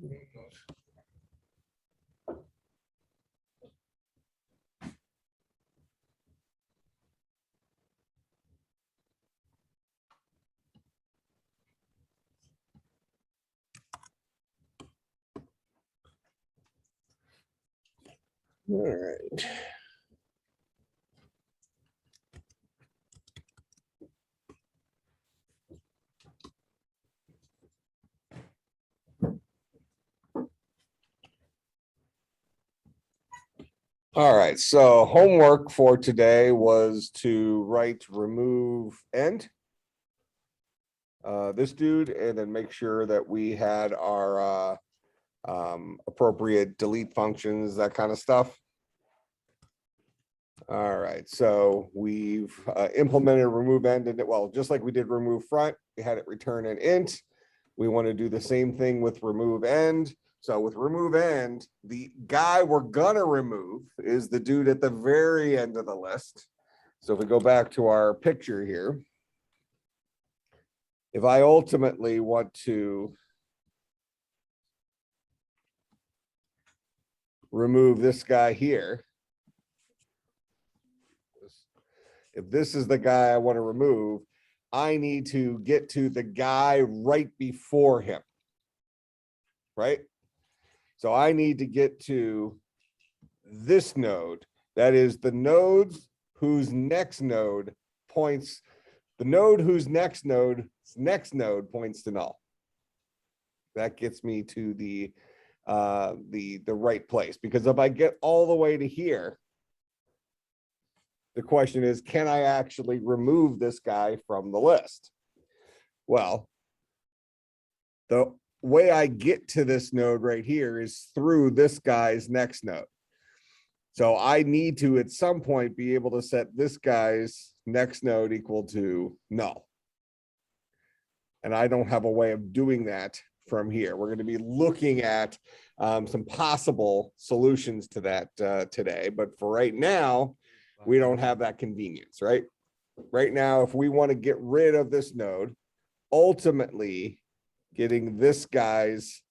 All right. All right, so homework for today was to write remove end. This dude, and then make sure that we had our appropriate delete functions, that kind of stuff. All right, so we've implemented remove end, and well, just like we did remove front, we had it return an int. We want to do the same thing with remove end. So with remove end, the guy we're gonna remove is the dude at the very end of the list. So if we go back to our picture here, if I ultimately want to remove this guy here, if this is the guy I want to remove, I need to get to the guy right before him, right? So I need to get to this node. That is the nodes whose next node points, the node whose next node points to null. That gets me to the right place, because if I get all the way to here, the question is, can I actually remove this guy from the list? Well, the way I get to this node right here is through this guy's next node. So I need to, at some point, be able to set this guy's next node equal to null. And I don't have a way of doing that from here. We're going to be looking at some possible solutions to that today. But for right now, we don't have that convenience, right? Right now, if we want to get rid of this node, ultimately getting this guy's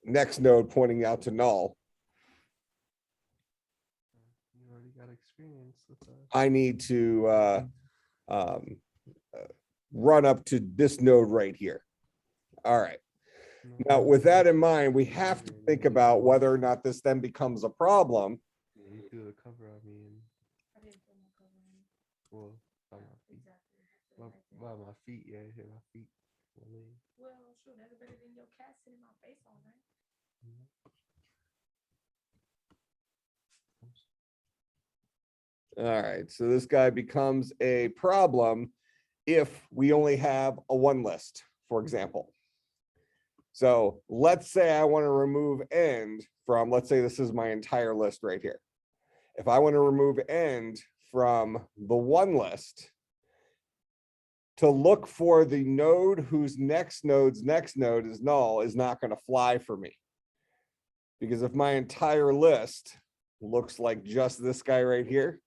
next node pointing out to null, you already got experience with that. I need to run up to this node right here. All right. Now, with that in mind, we have to think about whether or not this then becomes a problem. You threw the cover on me, and I didn't put my cover on. well, by my feet. Exactly. By my feet, yeah, hit my feet. Well, sure, that's better than your cat sitting my face all night. All right, so this guy becomes a problem if we only have a one list, for example. So let's say I want to remove end from, let's say this is my entire list right here. If I want to remove end from the one list, to look for the node whose next node is null is not going to fly for me. Because if my entire list looks like just this guy right here,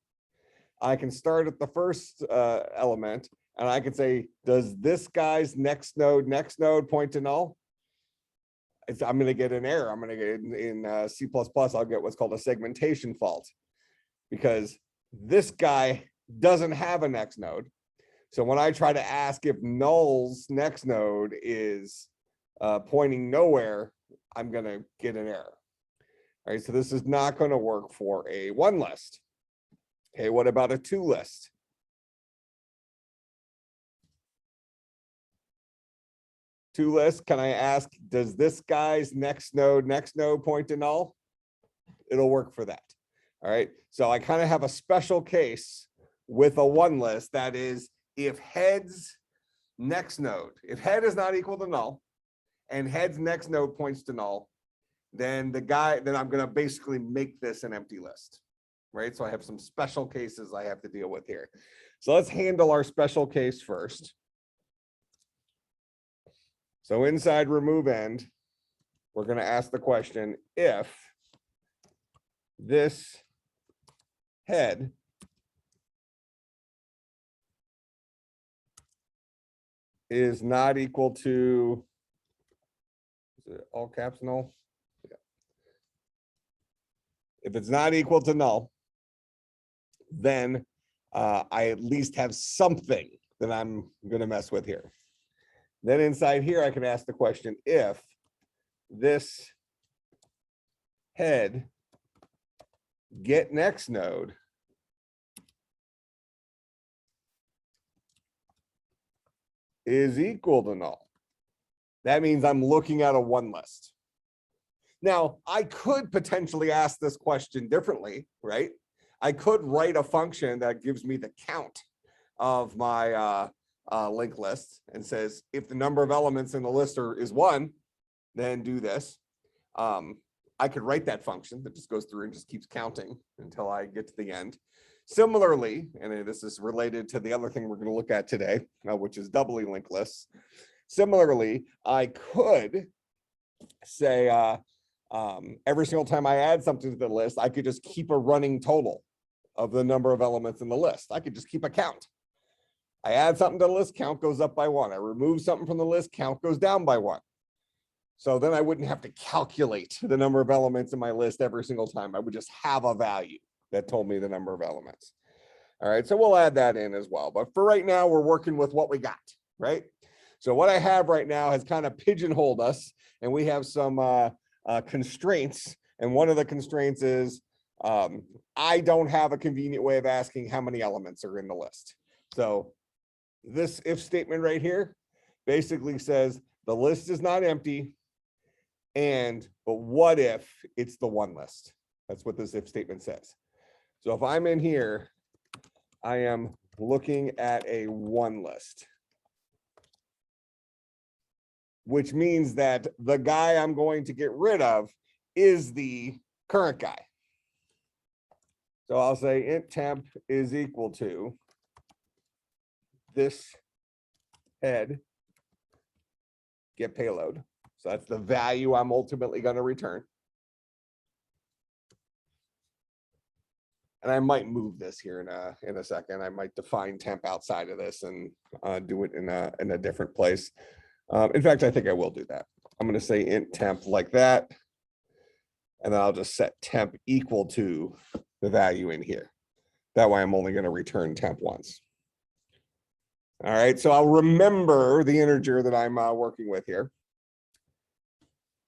I can start at the first element and I can say, does this guy's next node point to null? I'm going to get an error. I'm going to get in C++, I'll get what's called a segmentation fault, because this guy doesn't have a next node. So when I try to ask if null's next node is pointing nowhere, I'm going to get an error. All right, so this is not going to work for a one list. Okay, what about a two list? Two list, can I ask, does this guy's next node point to null? It'll work for that. All right, so I kind of have a special case with a one list. That is, if head's next node, if head is not equal to null and head's next node points to null, then I'm going to basically make this an empty list, right? So I have some special cases I have to deal with here. So let's handle our special case first. So inside remove end, we're going to ask the question, if this head is not equal to it all caps null? Yeah. If it's not equal to null, then I at least have something that I'm going to mess with here. Then inside here, I can ask the question if this head get next node is equal to null. That means I'm looking at a one list. Now, I could potentially ask this question differently, right? I could write a function that gives me the count of my linked list and says, if the number of elements in the list is 1, then do this. I could write that function that just goes through and just keeps counting until I get to the end. Similarly, and this is related to the other thing we're going to look at today, which is doubly linked lists. Similarly, I could say every single time I add something to the list, I could just keep a running total of the number of elements in the list. I could just keep a count. I add something to the list, count goes up by 1. I remove something from the list, count goes down by 1. So then I wouldn't have to calculate the number of elements in my list every single time. I would just have a value that told me the number of elements. All right, so we'll add that in as well. But for right now, we're working with what we got, right? So what I have right now has kind of pigeonholed us, and we have some constraints. And one of the constraints is I don't have a convenient way of asking how many elements are in the list. So this if statement right here basically says the list is not empty, but what if it's the one list? That's what this if statement says. So if I'm in here, I am looking at a one list, which means that the guy I'm going to get rid of is the current guy. So I'll say int temp is equal to this head get payload. So that's the value I'm ultimately going to return. And I might move this here in a second. I might define temp outside of this and do it in a different place. In fact, I think I will do that. I'm going to say int temp like that. And then I'll just set temp equal to the value in here. That way I'm only going to return temp once. All right, so I'll remember the integer that I'm working with here.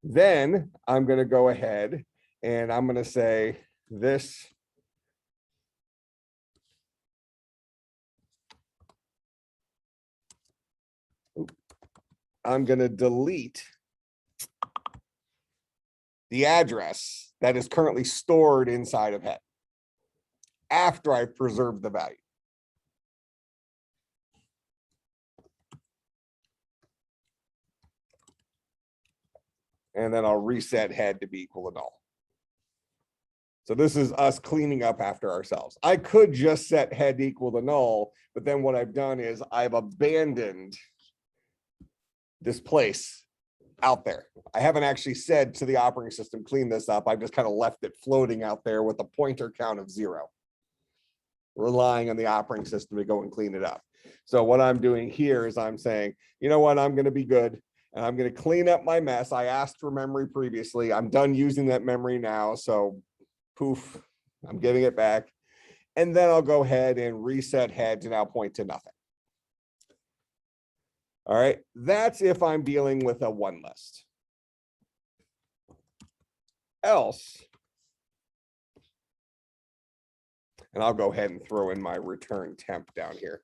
Then I'm going to go ahead and I'm going to say this I'm going to delete the address that is currently stored inside of head after I've preserved the value. And then I'll reset head to be equal to null. So this is us cleaning up after ourselves. I could just set head equal to null, but then what I've done is I've abandoned this place out there. I haven't actually said to the operating system, clean this up. I've just kind of left it floating out there with a pointer count of 0, relying on the operating system to go and clean it up. So what I'm doing here is I'm saying, you know what, I'm going to be good. And I'm going to clean up my mess. I asked for memory previously. I'm done using that memory now. So poof, I'm getting it back. And then I'll go ahead and reset head to now point to nothing. All right, that's if I'm dealing with a one list. Else, and I'll go ahead and throw in my return temp down here.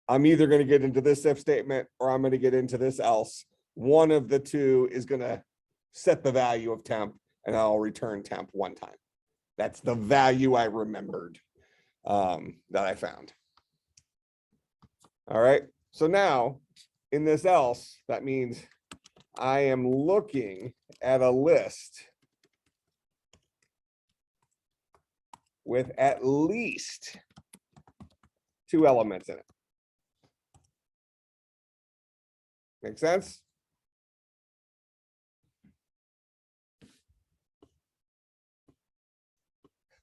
I'm either going to get into this if statement or I'm going to get into this else. One of the two is going to set the value of temp and I'll return temp one time. That's the value I remembered that I found. All right. So now in this else, that means I am looking at a list with at least 2 elements in it. Make sense?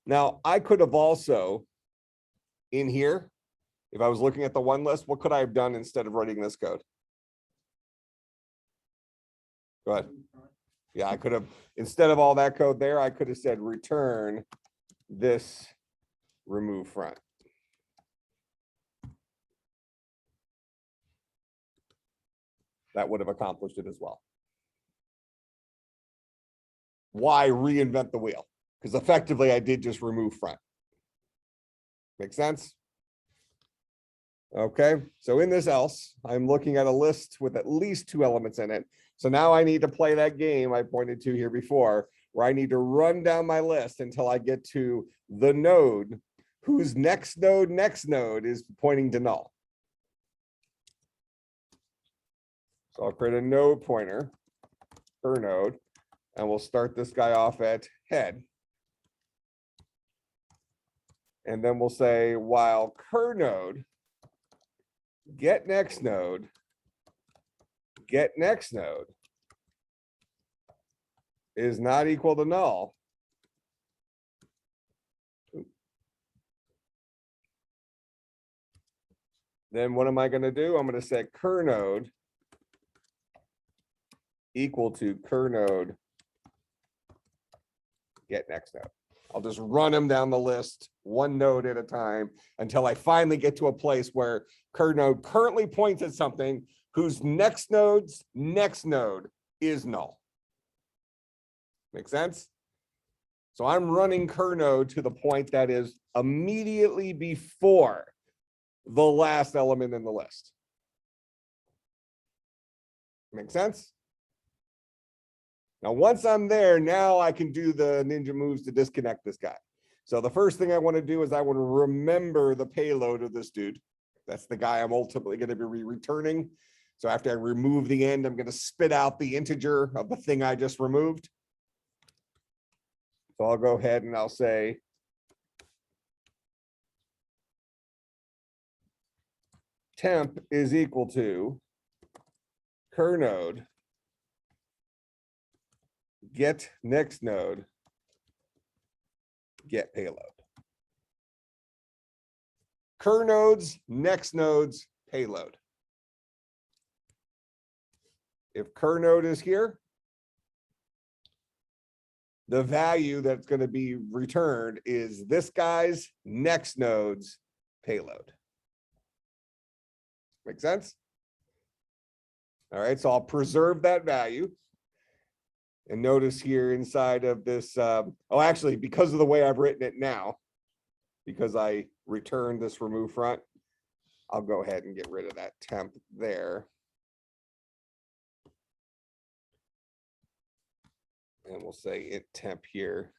Now, I could have also in here, if I was looking at the one list, what could I have done instead of writing this code? Go ahead. Yeah, I could have, instead of all that code there, I could have said return this remove front. That would have accomplished it as well. Why reinvent the wheel? Because effectively I did just remove front. Make sense? Okay, so in this else, I'm looking at a list with at least 2 elements in it. So now I need to play that game I pointed to here before, where I need to run down my list until I get to the node whose next node is pointing to null. So I'll create a node pointer per node, and we'll start this guy off at head. And then we'll say while cur node get next node is not equal to null. Then what am I going to do? I'm going to set cur node equal to cur node get next node. I'll just run them down the list, 1 node at a time, until I finally get to a place where cur node currently points at something whose next node is null. Make sense? So I'm running cur node to the point that is immediately before the last element in the list. Make sense? Now, once I'm there, now I can do the ninja moves to disconnect this guy. So the first thing I want to do is I want to remember the payload of this dude. That's the guy I'm ultimately going to be returning. So after I remove the end, I'm going to spit out the integer of the thing I just removed. So I'll go ahead and I'll say temp is equal to cur node get next node get payload. Cur nodes, next nodes, payload. If cur node is here, the value that's going to be returned is this guy's next node's payload. Make sense? All right, so I'll preserve that value. And notice here inside of this, oh, actually, because of the way I've written it now, because I returned this remove front, I'll go ahead and get rid of that temp there. And we'll say it temp here.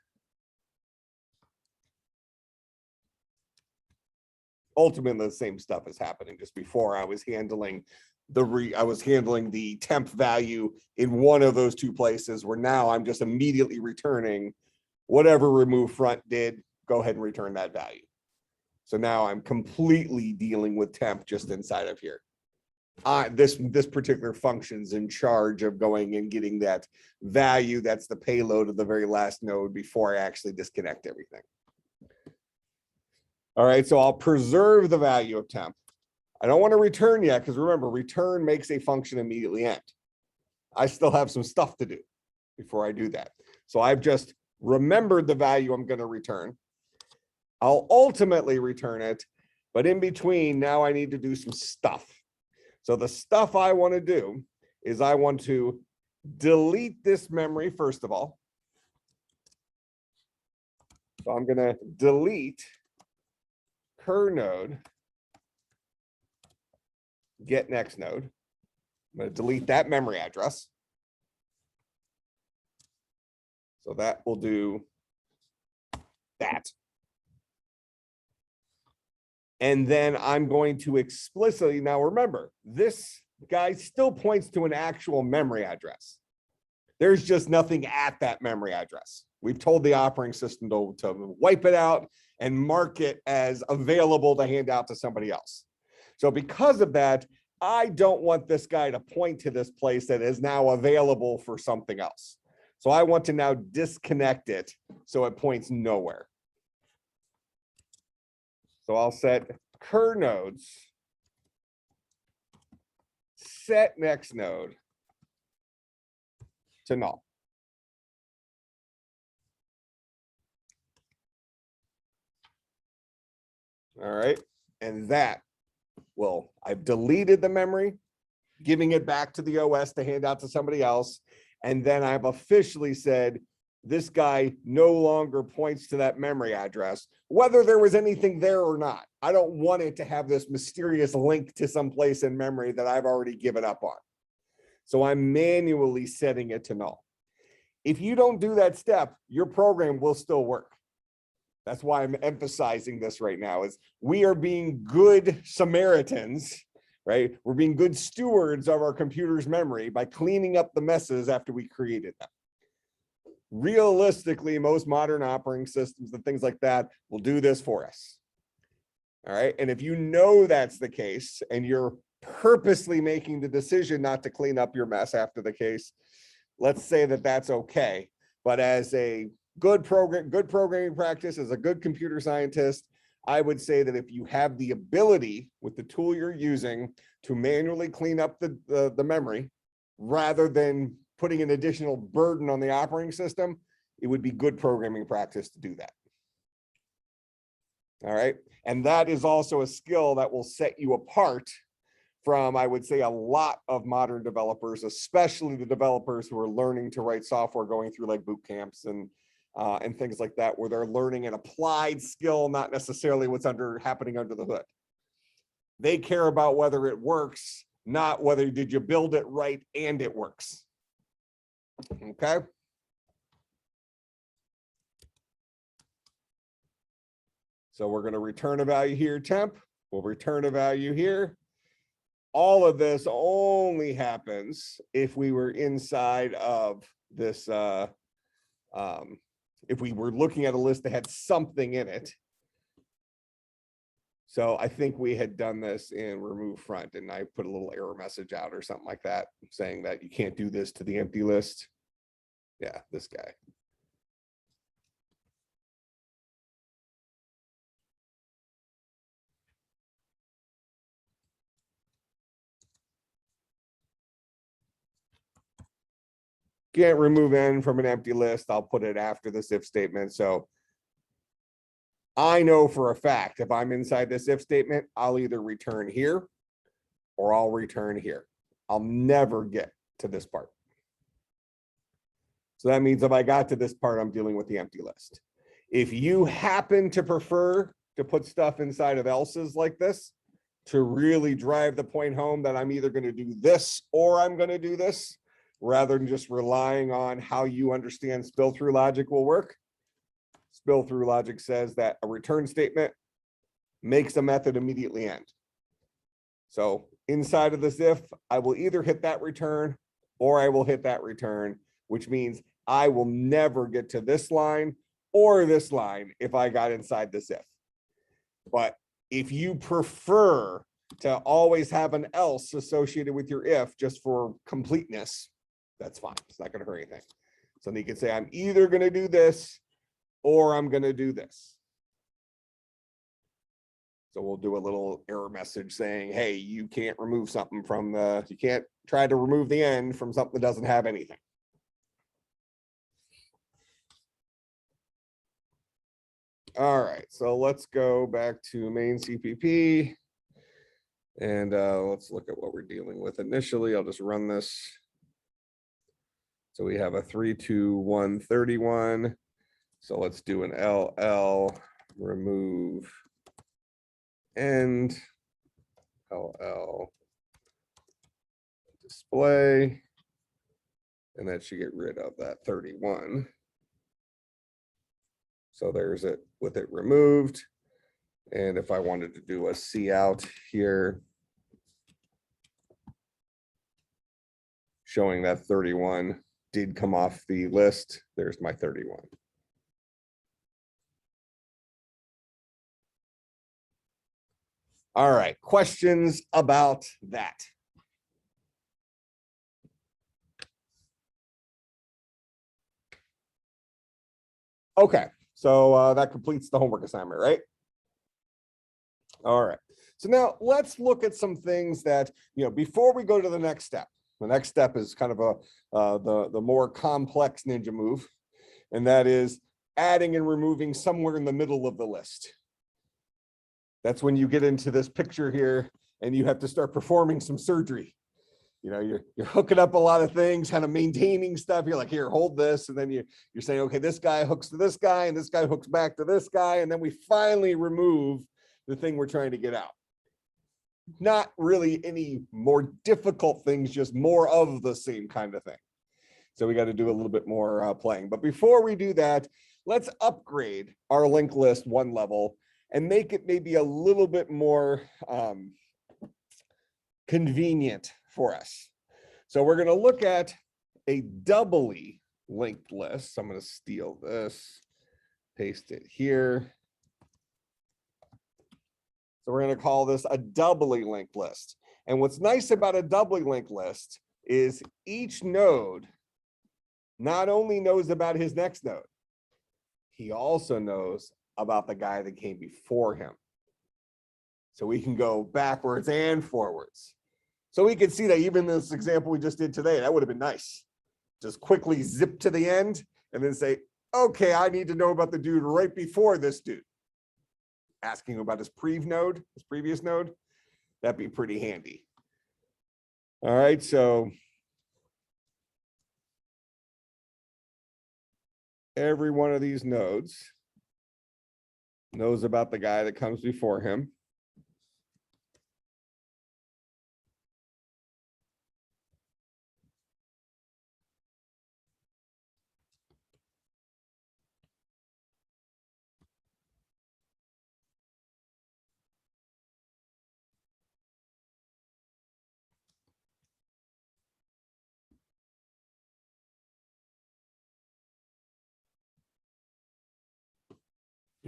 Ultimately, the same stuff is happening. Just before I was handling the temp value in one of those 2 places, where now I'm just immediately returning whatever remove front did. Go ahead and return that value. So now I'm completely dealing with temp just inside of here. This particular function's in charge of going and getting that value that's the payload of the very last node before I actually disconnect everything. All right, so I'll preserve the value of temp. I don't want to return yet, because remember, return makes a function immediately end. I still have some stuff to do before I do that. So I've just remembered the value I'm going to return. I'll ultimately return it, but in between, now I need to do some stuff. So the stuff I want to do is I want to delete this memory, first of all. So I'm going to delete cur node get next node. I'm going to delete that memory address. So that will do that. And then I'm going to explicitly, now remember, this guy still points to an actual memory address. There's just nothing at that memory address. We've told the operating system to wipe it out and mark it as available to hand out to somebody else. So because of that, I don't want this guy to point to this place that is now available for something else. So I want to now disconnect it so it points nowhere. So I'll set cur nodes, set next node, to null. All right, and that will, I've deleted the memory, giving it back to the OS to hand out to somebody else. And then I've officially said, this guy no longer points to that memory address, whether there was anything there or not. I don't want it to have this mysterious link to some place in memory that I've already given up on. So I'm manually setting it to null. If you don't do that step, your program will still work. That's why I'm emphasizing this right now, is we are being good Samaritans, right? We're being good stewards of our computer's memory by cleaning up the messes after we created them. Realistically, most modern operating systems and things like that will do this for us. All right. And if you know that's the case and you're purposely making the decision not to clean up your mess after the case, let's say that that's okay. But as a good programming practice, as a good computer scientist, I would say that if you have the ability with the tool you're using to manually clean up the memory, rather than putting an additional burden on the operating system, it would be good programming practice to do that. All right. And that is also a skill that will set you apart from, I would say, a lot of modern developers, especially the developers who are learning to write software, going through like boot camps and things like that, where they're learning an applied skill, not necessarily what's happening under the hood. They care about whether it works, not whether did you build it right and it works. Okay. So we're going to return a value here, temp. We'll return a value here. All of this only happens if we were inside of this, if we were looking at a list that had something in it. So I think we had done this in remove front, and I put a little error message out or something like that, saying that you can't do this to the empty list. Yeah, this guy. Can't remove n from an empty list. I'll put it after this if statement. So I know for a fact, if I'm inside this if statement, I'll either return here or I'll return here. I'll never get to this part. So that means if I got to this part, I'm dealing with the empty list. If you happen to prefer to put stuff inside of else's like this to really drive the point home that I'm either going to do this or I'm going to do this, rather than just relying on how you understand spill through logic will work. Spill through logic says that a return statement makes a method immediately end. So inside of this if, I will either hit that return or I will hit that return, which means I will never get to this line or this line if I got inside this if. But if you prefer to always have an else associated with your if just for completeness, that's fine. It's not going to hurt anything. So you can say, I'm either going to do this or I'm going to do this. So we'll do a little error message saying, hey, you can't remove something from the, you can't try to remove the end from something that doesn't have anything. All right, so let's go back to main CPP and let's look at what we're dealing with initially. I'll just run this. So we have a 32131. So let's do an LL remove end LL display, and that should get rid of that 31. So there's it with it removed. And if I wanted to do a C out here, showing that 31 did come off the list, there's my 31. All right, questions about that? Okay, so that completes the homework assignment, right? All right, so now let's look at some things that, before we go to the next step, The next step is kind of the more complex ninja move, and that is adding and removing somewhere in the middle of the list. That's when you get into this picture here and you have to start performing some surgery. You know, you're hooking up a lot of things, kind of maintaining stuff. You're like, here, hold this. And then you're saying, okay, this guy hooks to this guy and this guy hooks back to this guy. And then we finally remove the thing we're trying to get out. Not really any more difficult things, just more of the same kind of thing. So we got to do a little bit more playing. But before we do that, let's upgrade our linked list one level and make it maybe a little bit more convenient for us. So we're going to look at a doubly linked list. So I'm going to steal this, paste it here. So we're going to call this a doubly linked list. And what's nice about a doubly linked list is each node not only knows about his next node, he also knows about the guy that came before him. So we can go backwards and forwards. So we can see that even this example we just did today, that would have been nice. Just quickly zip to the end and then say, okay, I need to know about the dude right before this dude. Asking about his previous node, that'd be pretty handy. All right, so every one of these nodes knows about the guy that comes before him.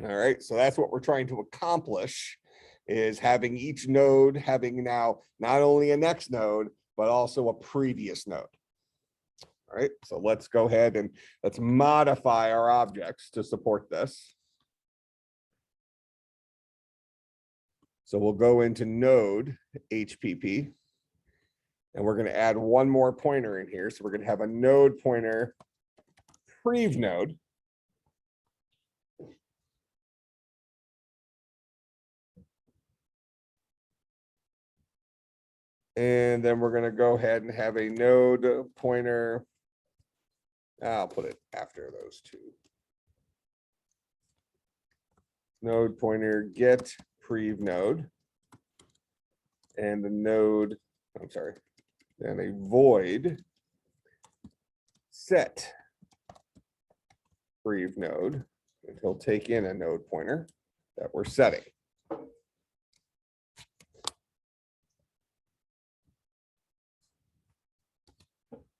All right, so that's what we're trying to accomplish, is having each node having now not only a next node, but also a previous node. All right, so let's go ahead and let's modify our objects to support this. So we'll go into node HPP, and we're going to add one more pointer in here. So we're going to have a node pointer prev node. And then we're going to go ahead and have a node pointer. I'll put it after those two. Node pointer get prev node. And the node, I'm sorry, and a void set prev node. And he'll take in a node pointer that we're setting.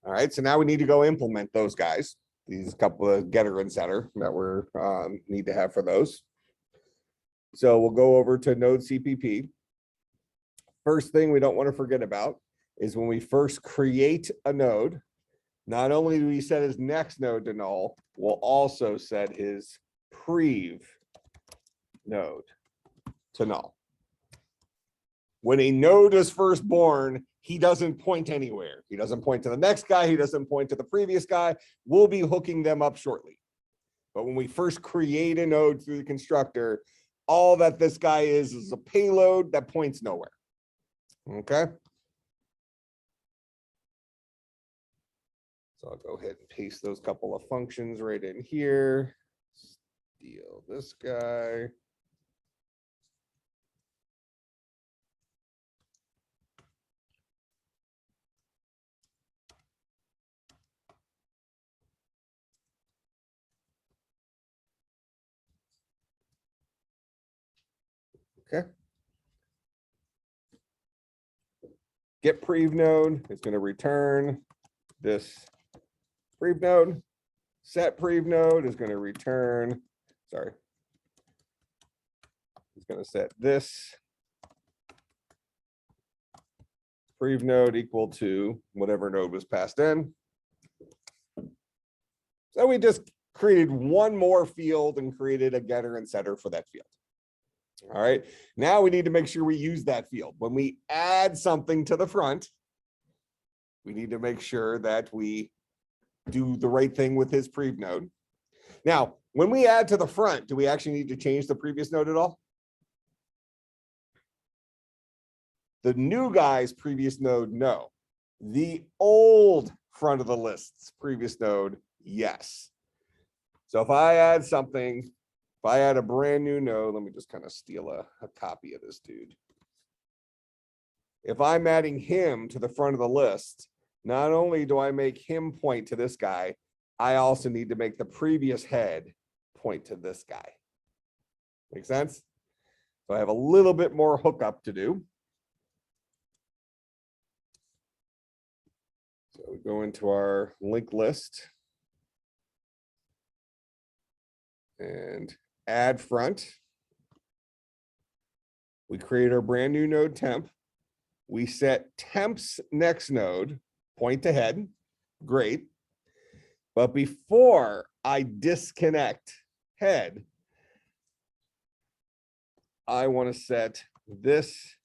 All right, so now we need to go implement those guys. These couple of getter and setter that we're need to have for those. So we'll go over to node CPP. First thing we don't want to forget about is when we first create a node, not only do we set his next node to null, we'll also set his prev node to null. When a node is first born, he doesn't point anywhere. He doesn't point to the next guy. He doesn't point to the previous guy. We'll be hooking them up shortly. But when we first create a node through the constructor, all that this guy is a payload that points nowhere. Okay. So I'll go ahead and paste those couple of functions right in here. Steal this guy. Okay. Get prev node is going to return this prev node. Set prev node is going to return, sorry. It's going to set this prev node equal to whatever node was passed in. So we just created one more field and created a getter and setter for that field. All right, now we need to make sure we use that field. When we add something to the front, We need to make sure that we do the right thing with his prev node. Now, when we add to the front, do we actually need to change the previous node at all? The new guy's previous node, no. The old front of the list's previous node, yes. So if I add something, if I add a brand new node, let me just kind of steal a copy of this dude. If I'm adding him to the front of the list, not only do I make him point to this guy, I also need to make the previous head point to this guy. Make sense? So I have a little bit more hookup to do. So we go into our linked list and add front. We create our brand new node temp. We set temp's next node point to head. Great. But before I disconnect head, I want to set this.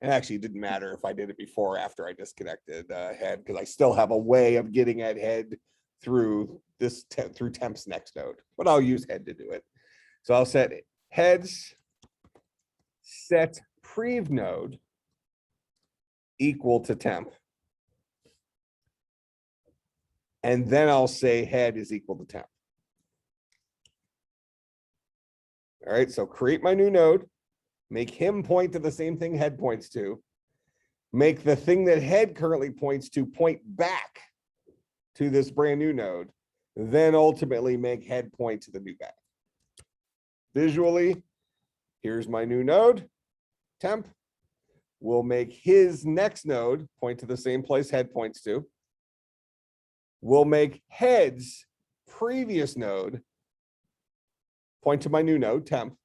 And actually, it didn't matter if I did it before or after I disconnected head, because I still have a way of getting at head through this through temp's next node, but I'll use head to do it. So I'll set heads set prev node equal to temp. And then I'll say head is equal to temp. All right, so create my new node, make him point to the same thing head points to, make the thing that head currently points to point back to this brand new node, then ultimately make head point to the new guy. Visually, here's my new node, temp. We'll make his next node point to the same place head points to. We'll make head's previous node point to my new node, temp.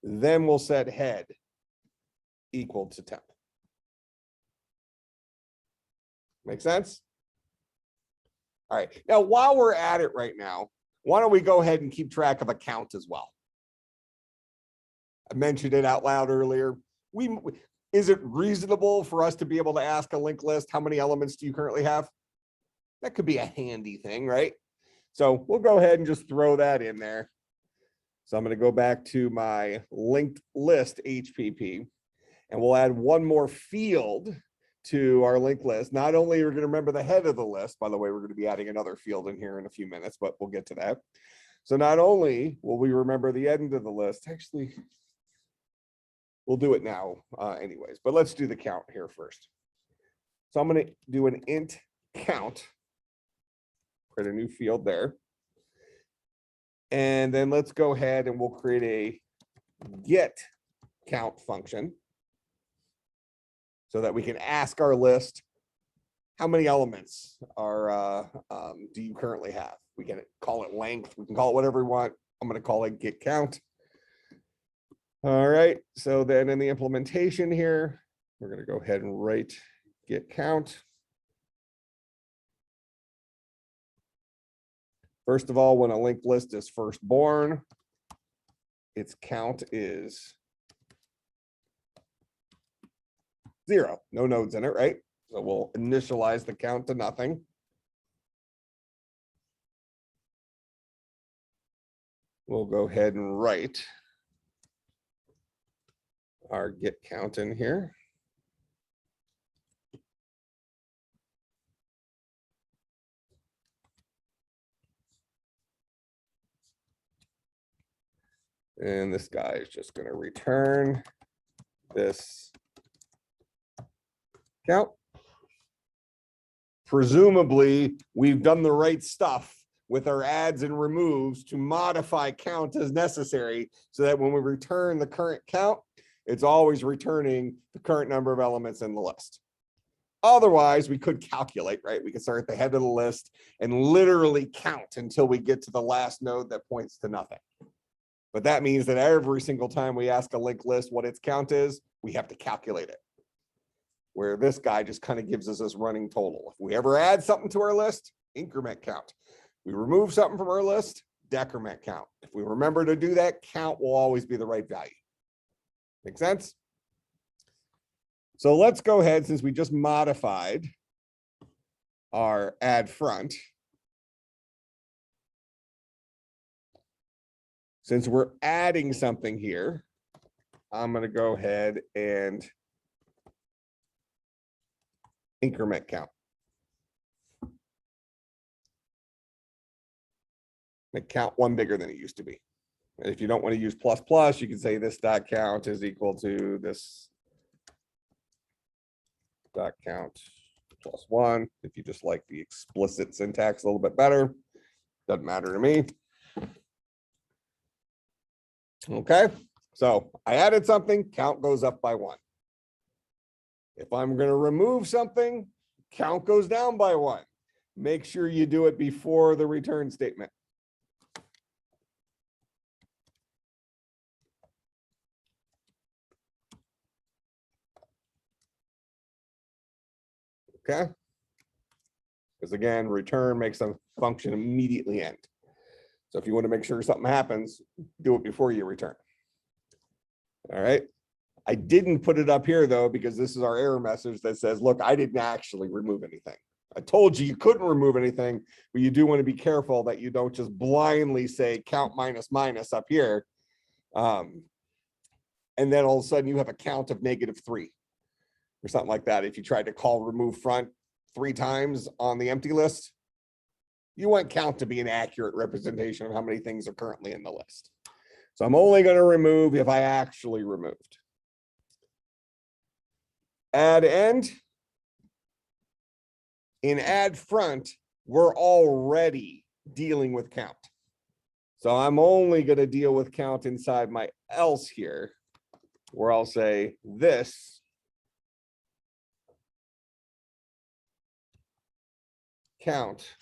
Then we'll set head equal to temp. Make sense? All right. Now, while we're at it right now, why don't we go ahead and keep track of a count as well? I mentioned it out loud earlier. Is it reasonable for us to be able to ask a linked list, how many elements do you currently have? That could be a handy thing, right? So we'll go ahead and just throw that in there. So I'm going to go back to my linked list HPP, and we'll add one more field to our linked list. Not only are we going to remember the head of the list, by the way, we're going to be adding another field in here in a few minutes, but we'll get to that. So not only will we remember the end of the list, actually, we'll do it now anyways, but let's do the count here first. So I'm going to do an int count, create a new field there. And then let's go ahead and we'll create a get count function so that we can ask our list, how many elements are do you currently have? We can call it length. We can call it whatever we want. I'm going to call it get count. All right. So then in the implementation here, we're going to go ahead and write get count. First of all, when a linked list is first born, its count is 0. No nodes in it, right? So we'll initialize the count to nothing. We'll go ahead and write our get count in here. And this guy is just going to return this count. Presumably, we've done the right stuff with our adds and removes to modify count as necessary so that when we return the current count, it's always returning the current number of elements in the list. Otherwise, we could calculate, right? We could start at the head of the list and literally count until we get to the last node that points to nothing. But that means that every single time we ask a linked list what its count is, we have to calculate it. Where this guy just kind of gives us this running total. If we ever add something to our list, increment count. We remove something from our list, decrement count. If we remember to do that, count will always be the right value. Make sense? So let's go ahead, since we just modified our add front. Since we're adding something here, I'm going to go ahead and increment count. Make count one bigger than it used to be. And if you don't want to use plus plus, you can say this dot count is equal to this dot count plus one. If you just like the explicit syntax a little bit better, doesn't matter to me. Okay, so I added something, count goes up by one. If I'm going to remove something, count goes down by one. Make sure you do it before the return statement. Okay. Because again, return makes a function immediately end. So if you want to make sure something happens, do it before you return. All right. I didn't put it up here though, because this is our error message that says, look, I didn't actually remove anything. I told you couldn't remove anything, but you do want to be careful that you don't just blindly say count minus minus up here. And then all of a sudden you have a count of -3 or something like that. If you tried to call remove front 3 times on the empty list, you want count to be an accurate representation of how many things are currently in the list. So I'm only going to remove if I actually removed. Add end. In add front, we're already dealing with count. So I'm only going to deal with count inside my else here, where I'll say this count.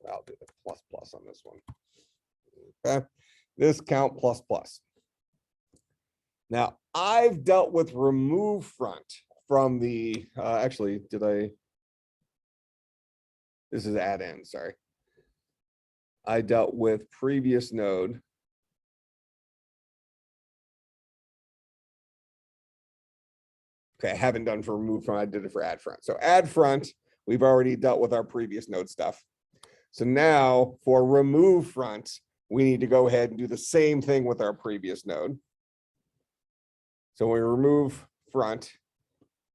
I'll do the plus plus on this one. Okay, this count plus plus. Now I've dealt with remove front from the actually, did I? This is add end, sorry. I dealt with previous node. Okay, I haven't done for remove front, I did it for add front. So add front, we've already dealt with our previous node stuff. So now for remove front, we need to go ahead and do the same thing with our previous node. So when we remove front,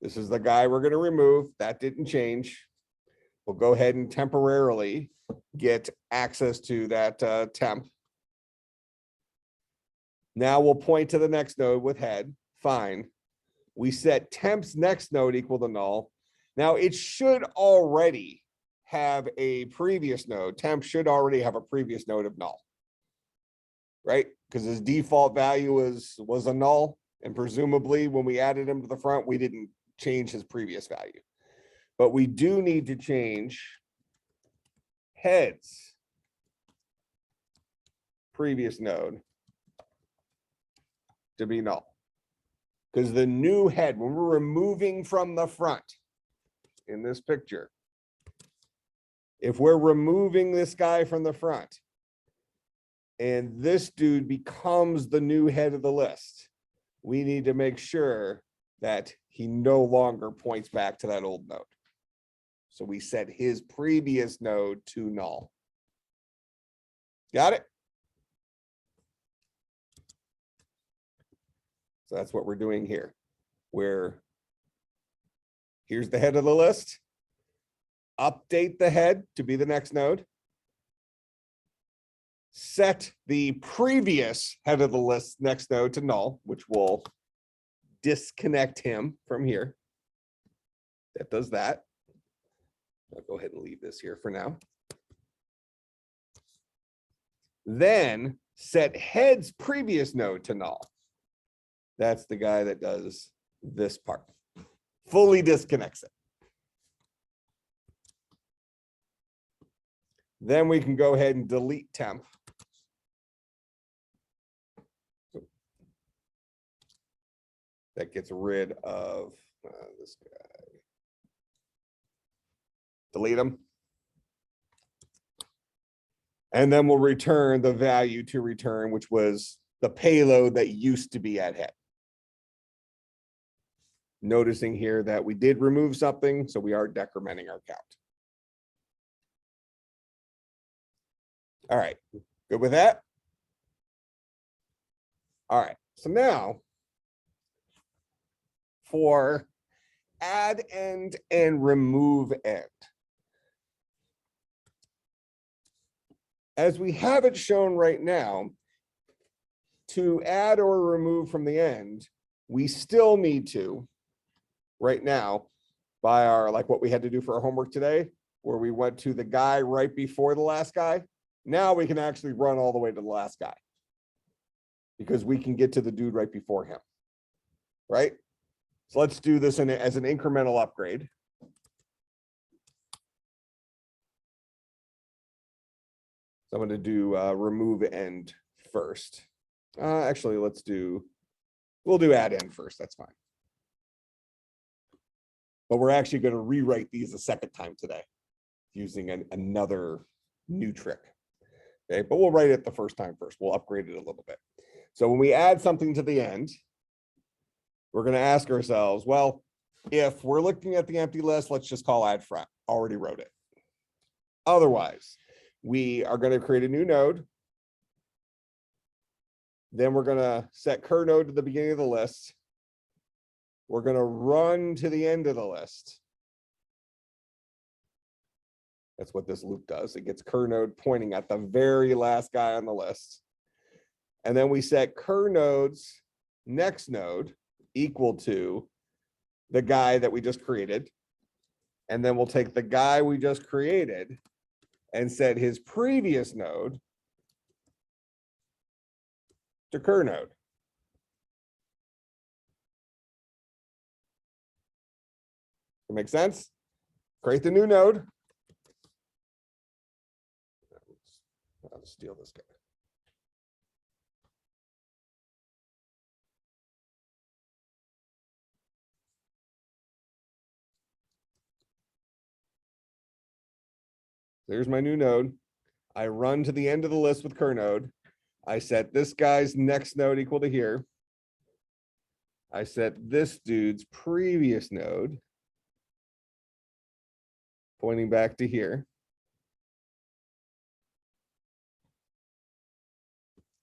this is the guy we're going to remove. That didn't change. We'll go ahead and temporarily get access to that temp. Now we'll point to the next node with head. Fine. We set temp's next node equal to null. Now it should already have a previous node. Temp should already have a previous node of null, right? Because his default value was a null. And presumably when we added him to the front, we didn't change his previous value. But we do need to change heads previous node to be null. Because the new head, when we're removing from the front in this picture, if we're removing this guy from the front and this dude becomes the new head of the list, we need to make sure that he no longer points back to that old node. So we set his previous node to null. Got it? So that's what we're doing here. Where here's the head of the list. Update the head to be the next node. Set the previous head of the list next node to null, which will disconnect him from here. That does that. I'll go ahead and leave this here for now. Then set head's previous node to null. That's the guy that does this part. Fully disconnects it. Then we can go ahead and delete temp. That gets rid of this guy. Delete them. And then we'll return the value to return, which was the payload that used to be at head. Noticing here that we did remove something, so we are decrementing our count. All right, good with that? All right, so now for add end and remove end. As we have it shown right now, to add or remove from the end, we still need to, right now, by our, like what we had to do for our homework today, where we went to the guy right before the last guy. Now we can actually run all the way to the last guy because we can get to the dude right before him, right? So let's do this as an incremental upgrade. So I'm going to do remove end first. Actually, we'll do add end first. That's fine. But we're actually going to rewrite these a second time today using another new trick. Okay, but we'll write it the first time first. We'll upgrade it a little bit. So when we add something to the end, we're going to ask ourselves, well, if we're looking at the empty list, let's just call add front. Already wrote it. Otherwise, we are going to create a new node. Then we're going to set cur node to the beginning of the list. We're going to run to the end of the list. That's what this loop does. It gets cur node pointing at the very last guy on the list. And then we set cur node's next node equal to the guy that we just created. And then we'll take the guy we just created and set his previous node to cur node. That make sense? Create the new node. I'll steal this guy. There's my new node. I run to the end of the list with cur node. I set this guy's next node equal to here. I set this dude's previous node pointing back to here.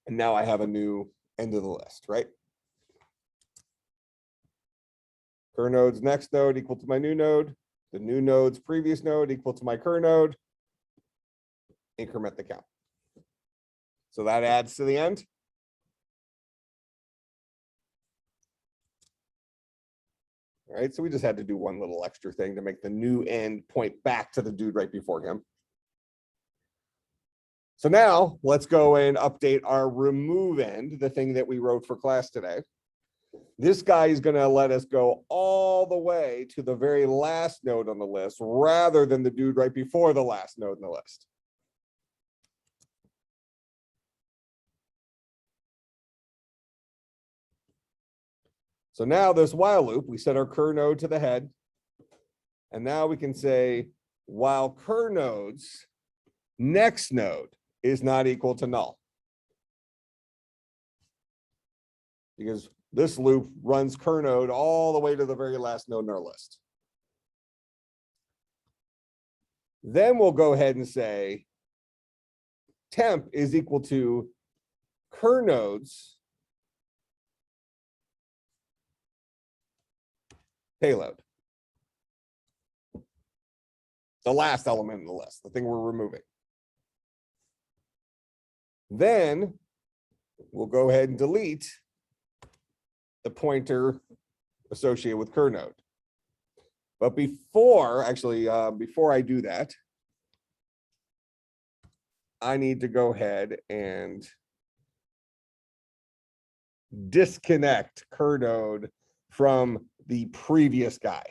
And now I have a new end of the list, right? Cur node's next node equal to my new node. The new node's previous node equal to my cur node. Increment the count. So that adds to the end. All right, so we just had to do one little extra thing to make the new end point back to the dude right before him. So now let's go and update our remove end, the thing that we wrote for class today. This guy is going to let us go all the way to the very last node on the list rather than the dude right before the last node in the list. So now this while loop, we set our cur node to the head. And now we can say, while cur node's next node is not equal to null. Because this loop runs cur node all the way to the very last node in our list. Then we'll go ahead and say temp is equal to cur node's payload. The last element in the list, the thing we're removing. Then we'll go ahead and delete the pointer associated with cur node. But before I do that, I need to go ahead and disconnect cur node from the previous guy.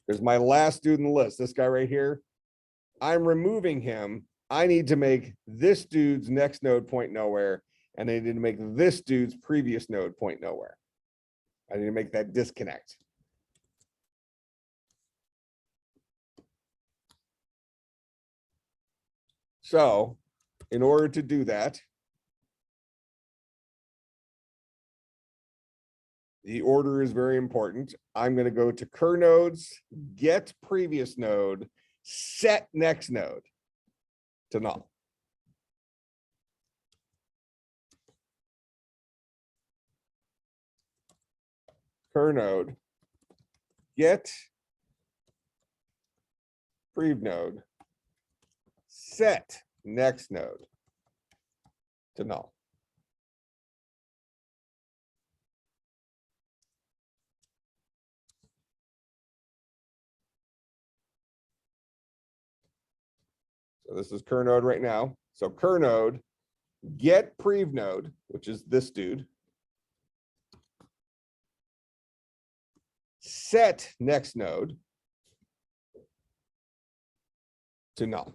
There's my last dude in the list, this guy right here. I'm removing him. I need to make this dude's next node point nowhere, and I need to make this dude's previous node point nowhere. I need to make that disconnect. So in order to do that, the order is very important. I'm going to go to cur nodes, get previous node, set next node to null. cur node get prev node set next node to null. So this is cur node right now. So cur node get prev node, which is this dude, set next node to null.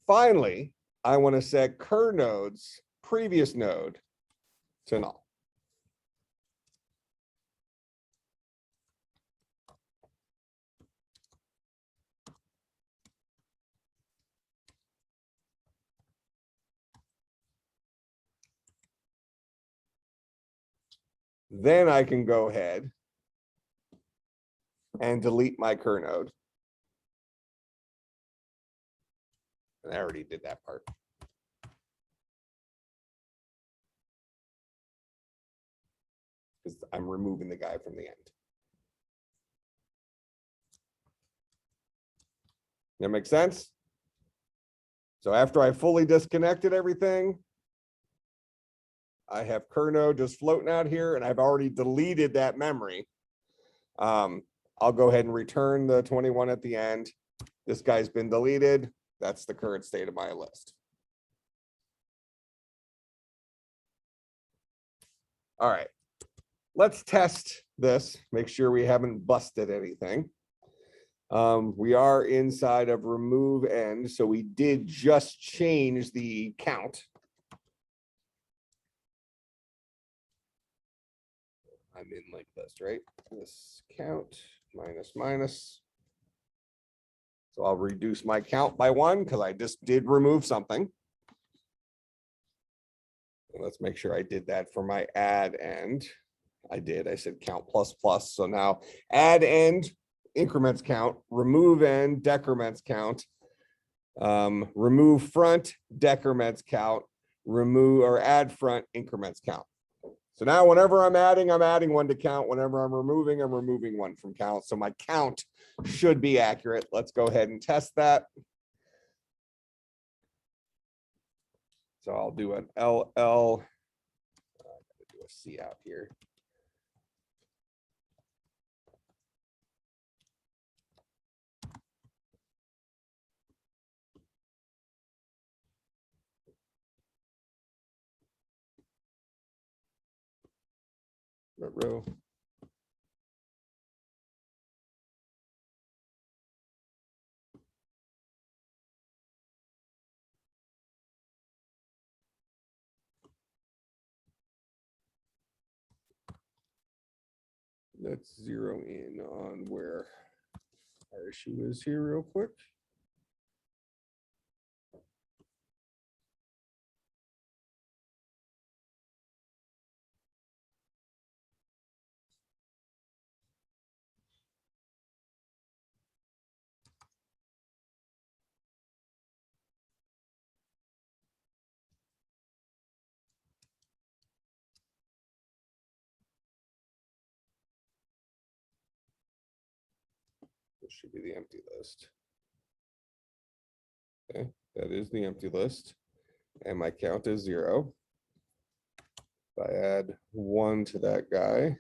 Finally, I want to set cur node's previous node to null. Then I can go ahead and delete my cur node. And I already did that part. Because I'm removing the guy from the end. That makes sense? So after I fully disconnected everything, I have cur node just floating out here, and I've already deleted that memory. I'll go ahead and return the 21 at the end. This guy's been deleted. That's the current state of my list. All right, let's test this, make sure we haven't busted anything. We are inside of remove end, so we did just change the count. I'm in like this, right? This count minus minus. So I'll reduce my count by 1 because I just did remove something. And let's make sure I did that for my add end. I did. I said count plus plus. So now add end increments count, remove end decrements count, remove front decrements count, remove or add front increments count. So now whenever I'm adding 1 to count. Whenever I'm removing 1 from count. So my count should be accurate. Let's go ahead and test that. So I'll do an LL. I'm gonna do a C out here. Row. Let's zero in on where our issue is here real quick. This should be the empty list. Okay, that is the empty list. And my count is 0. If I add 1 to that guy,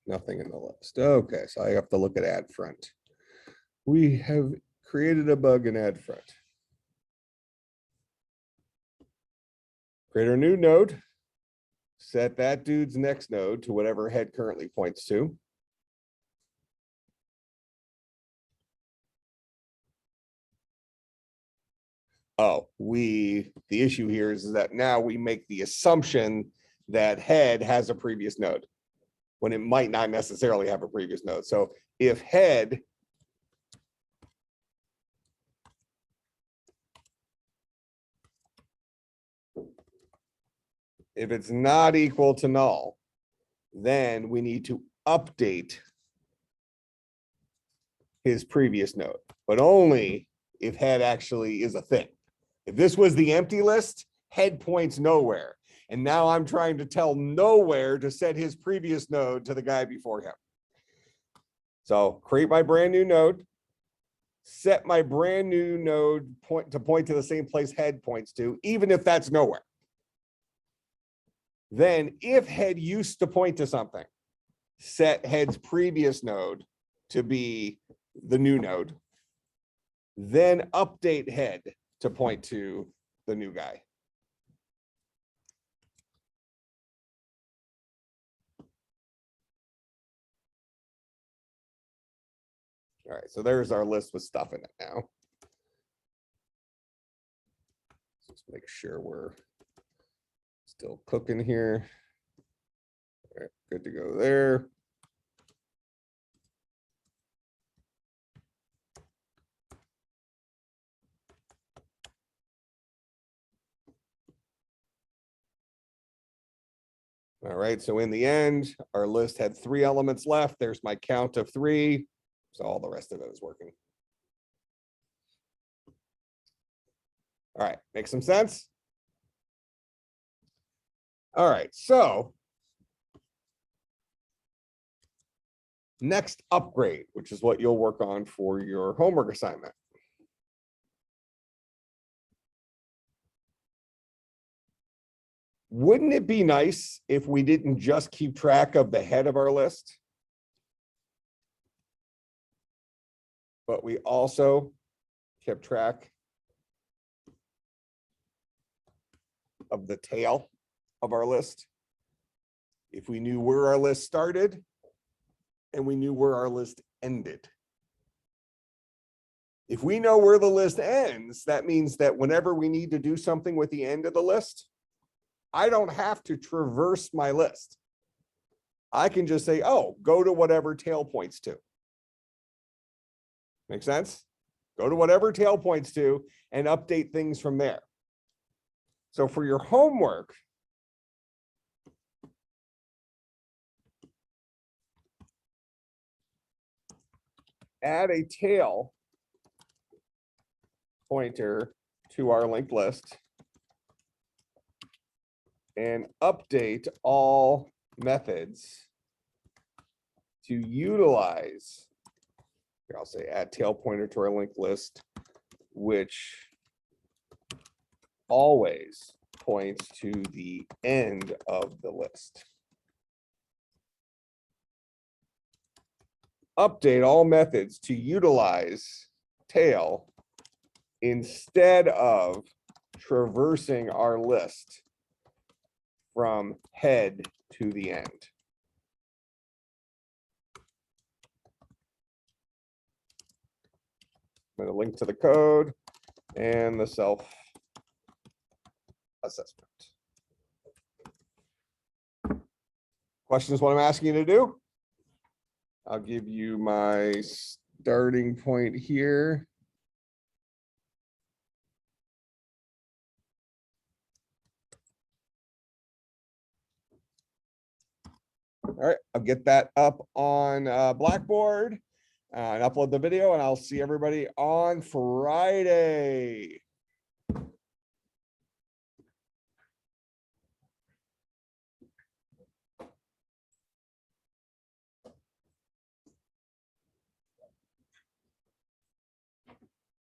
nothing in the list. Okay, so I have to look at add front. We have created a bug in add front. Create our new node. Set that dude's next node to whatever head currently points to. Oh, the issue here is that now we make the assumption that head has a previous node when it might not necessarily have a previous node. So if head if it's not equal to null, then we need to update his previous node, but only if head actually is a thing. If this was the empty list, head points nowhere. And now I'm trying to tell nowhere to set his previous node to the guy before him. So create my brand new node, set my brand new node point to the same place head points to, even if that's nowhere. Then if head used to point to something, set head's previous node to be the new node, then update head to point to the new guy. All right, so there's our list with stuff in it now. Let's make sure we're still cooking here. All right, good to go there. All right, so in the end, our list had 3 elements left. There's my count of 3. So all the rest of it is working. All right, make some sense? All right, so next upgrade, which is what you'll work on for your homework assignment. Wouldn't it be nice if we didn't just keep track of the head of our list, but we also kept track of the tail of our list? If we knew where our list started and we knew where our list ended. If we know where the list ends, that means that whenever we need to do something with the end of the list, I don't have to traverse my list. I can just say, oh, go to whatever tail points to. Make sense? Go to whatever tail points to and update things from there. So for your homework, add a tail pointer to our linked list and update all methods to utilize, here I'll say add tail pointer to our linked list, which always points to the end of the list. Update all methods to utilize tail instead of traversing our list from head to the end. I'm going to link to the code and the self-assessment. Questions what I'm asking you to do? I'll give you my starting point here. All right, I'll get that up on Blackboard and upload the video, and I'll see everybody on Friday.